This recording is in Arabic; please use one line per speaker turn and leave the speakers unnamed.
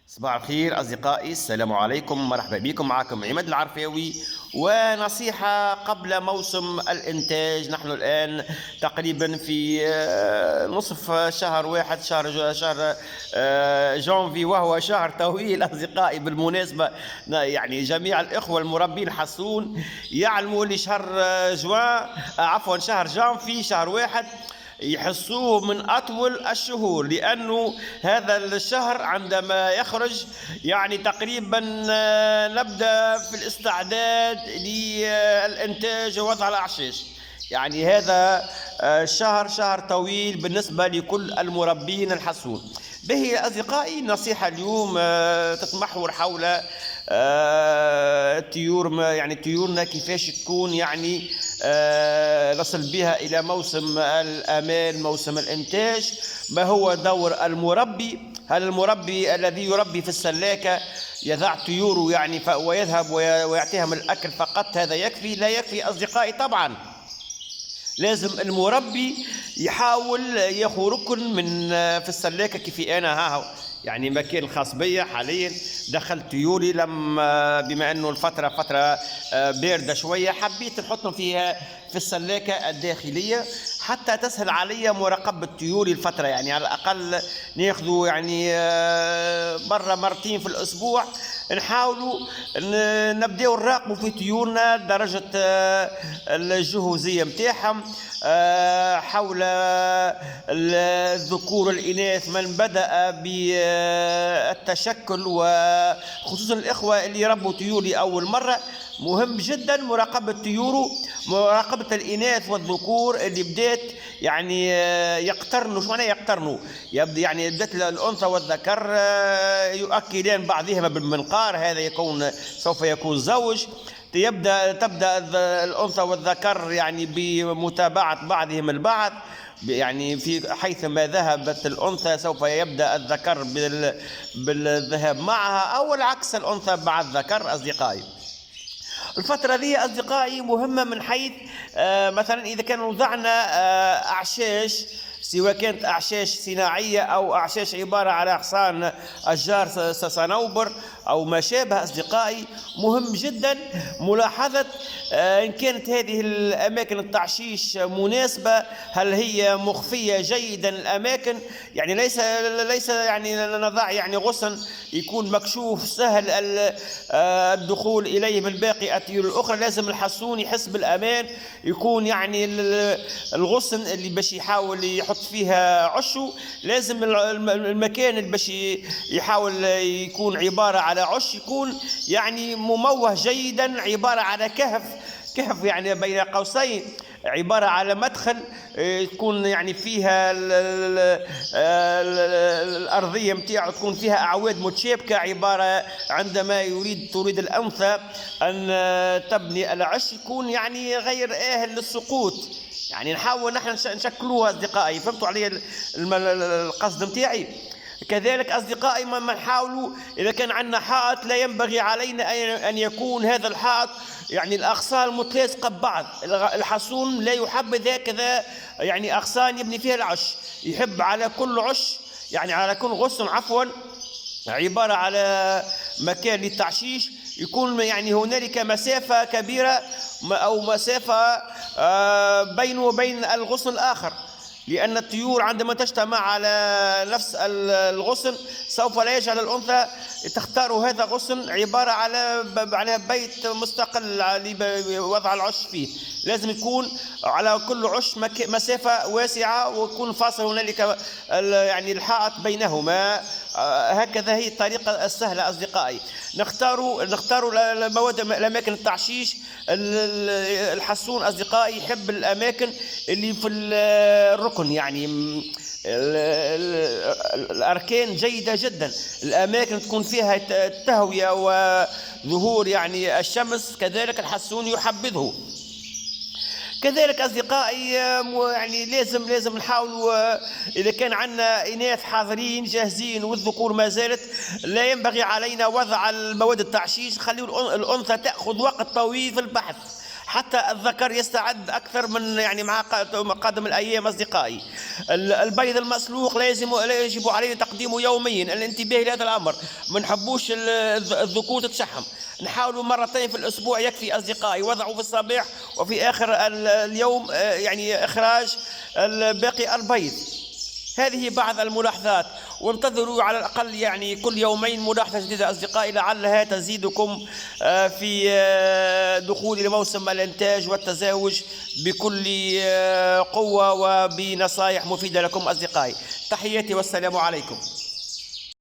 صباح الخير أصدقائي، السلام عليكم، مرحبا بكم. معكم عماد العرفاوي، ونصيحة قبل موسم الإنتاج. نحن الآن تقريبا في نصف شهر واحد، شهر جانفي، وهو شهر طويل أصدقائي. بالمناسبة يعني جميع الإخوة المربين الحصون يعلموا لشهر جوان، عفوا شهر جانفي، شهر واحد يحسوه من أطول الشهور، لأنه هذا الشهر عندما يخرج يعني تقريبا نبدأ في الاستعداد للإنتاج ووضع الأعشاش. يعني هذا شهر طويل بالنسبة لكل المربين الحصون. به أصدقائي، نصيحة اليوم تتمحور حول الطيور، يعني طيورنا كيفاش تكون يعني نصل بها إلى موسم الآمال، موسم الإنتاج. ما هو دور المربي؟ هل المربي الذي يربي في السلاكة يضع طيوره يعني ويذهب ويعطيهم الأكل فقط هذا يكفي؟ لا يكفي أصدقائي طبعا. لازم المربي يحاول ياخذ ركن من في السلاكه. كيف انا ها يعني مكان الخاص بيا حاليا دخلت طيوري، بما انه الفتره فتره بارده شويه، حبيت نحطهم فيها في السلاكه الداخليه حتى تسهل علي مراقبه طيوري الفتره. يعني على الاقل ناخذوا يعني مره مرتين في الاسبوع، نحاولوا نبداو نراقبوا في طيورنا درجة الجهوزية متاعهم، حول الذكور والإناث من بدأ بالتشكل، وخصوصا الإخوة اللي يربوا طيور لأول مرة. مهم جدا مراقبة طيوره، مراقبة الإناث والذكور اللي بدات يعني يقترنوا. شو معناه يقترنوا؟ يبدأ يعني بدات الأنثى والذكر يؤكلان بعضهما بالمنقار، هذا سوف يكون زوج. تبدأ الأنثى والذكر يعني بمتابعة بعضهم البعض، يعني في حيثما ذهبت الأنثى سوف يبدأ الذكر بالذهاب معها، أو العكس، الأنثى مع الذكر. أصدقائي، الفترة ذي أصدقائي مهمة من حيث مثلا إذا كان وضعنا أعشاش، سواء كانت أعشاش صناعية أو أعشاش عبارة على أغصان أشجار صنوبر أو ما شابه. أصدقائي، مهم جدا ملاحظة إن كانت هذه الأماكن التعشيش مناسبة، هل هي مخفية جيدا الأماكن. يعني ليس يعني نضع يعني غصن يكون مكشوف سهل الدخول إليه من باقي الطيور الأخرى. لازم الحصون يحس بالأمان، يكون يعني الغصن اللي باش يحاول يحط فيها عشه، لازم المكان اللي باش يحاول يكون عبارة على عش يكون يعني مموه جيدا، عبارة على كهف يعني بين قوسين، عبارة على مدخل تكون يعني فيها الأرضية متاعه تكون فيها أعواد متشابكة، عبارة عندما تريد الأنثى أن تبني العش يكون يعني غير آهل للسقوط. يعني نحاول نحن نشكلوها. أصدقائي، فهمتوا علي القصد متاعي؟ كذلك أصدقائي، ما نحاولوا إذا كان عندنا حائط، لا ينبغي علينا أن يكون هذا الحائط يعني الأغصان متلاصقة ببعض. الحصون لا يحب هكذا يعني أغصان يبني فيها العش، يحب على كل عش يعني على كل غصن عفوا عبارة على مكان للتعشيش يكون يعني هنالك مسافة كبيرة أو مسافة بينه وبين الغصن الآخر، لأن الطيور عندما تجتمع على نفس الغصن سوف لا يجعل الأنثى تختار هذا غصن عبارة على بيت مستقل لوضع العش فيه. لازم يكون على كل عش مسافة واسعة، ويكون فاصل هنالك يعني الحائط بينهما. هكذا هي الطريقة السهلة. أصدقائي، نختاروا الأماكن التعشيش. الحصون أصدقائي يحب الأماكن اللي في الركن، يعني الأركان جيدة جدا، الأماكن تكون فيها تهوية وظهور يعني الشمس، كذلك الحصون يحبذه. كذلك أصدقائي يعني لازم نحاولوا إذا كان عندنا إناث حاضرين جاهزين والذكور ما زالت، لا ينبغي علينا وضع المواد التعشيش. خليوا الأنثى تأخذ وقت طويل في البحث حتى الذكر يستعد أكثر من يعني مع قادم الأيام أصدقائي. البيض المسلوق لا يجب علينا تقديمه يوميا. الانتباه لهذا الأمر، ما نحبوش الذكور تتشحم. نحاولوا مرتين في الأسبوع يكفي أصدقائي، وضعوا في الصباح وفي آخر اليوم يعني إخراج باقي البيض. هذه بعض الملاحظات، وانتظروا على الأقل يعني كل يومين ملاحظة جديدة أصدقائي، لعلها تزيدكم في دخول لموسم الإنتاج والتزاوج بكل قوة وبنصائح مفيدة لكم أصدقائي. تحياتي والسلام عليكم.